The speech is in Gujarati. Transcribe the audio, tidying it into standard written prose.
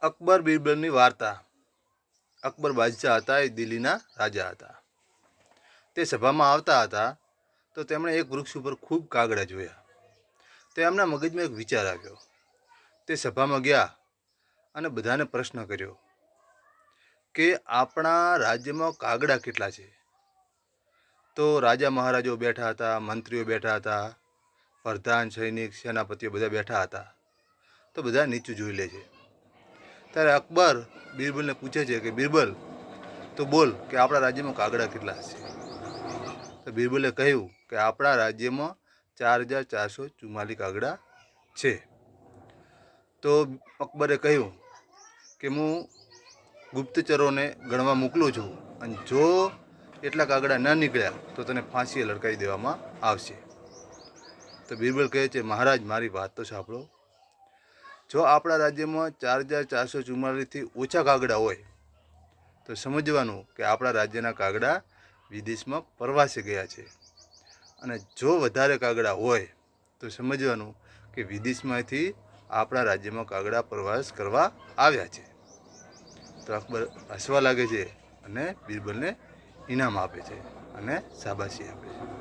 અકબર બીરબલની વાર્તા। અકબર બાદશાહ હતા, એ દિલ્હીના રાજા હતા। તે સભામાં આવતા હતા તો તેમણે એક વૃક્ષ ઉપર ખૂબ કાગડા જોયા। તો એમના મગજમાં એક વિચાર આવ્યો। તે સભામાં ગયા અને બધાને પ્રશ્ન કર્યો કે આપણા રાજ્યમાં કાગડા કેટલા છે। તો રાજા મહારાજો બેઠા હતા, મંત્રીઓ બેઠા હતા, પ્રધાન, સૈનિક, સેનાપતિઓ બધા બેઠા હતા। તો બધા નીચું જોઈ લે છે। ત્યારે અકબર બીરબલને પૂછે છે કે બીરબલ, તો બોલ કે આપણા રાજ્યમાં કાગડા કેટલા હશે। તો બીરબલે કહ્યું કે આપણા રાજ્યમાં 4444 કાગડા છે। તો અકબરે કહ્યું કે હું ગુપ્તચરોને ગણવા મોકલું છું, અને જો એટલા કાગડા ન નીકળ્યા તો તને ફાંસીએ લટકાવી દેવામાં આવશે। તો બીરબલ કહે છે, મહારાજ મારી વાત તો સાંભળો। જો આપણા રાજ્યમાં 4444થી ઓછા કાગડા હોય તો સમજવાનું કે આપણા રાજ્યના કાગડા વિદેશમાં પ્રવાસે ગયા છે, અને જો વધારે કાગડા હોય તો સમજવાનું કે વિદેશમાંથી આપણા રાજ્યમાં કાગડા પ્રવાસ કરવા આવ્યા છે। તો અકબર હસવા લાગે છે અને બીરબલને ઇનામ આપે છે અને શાબાશી આપે છે।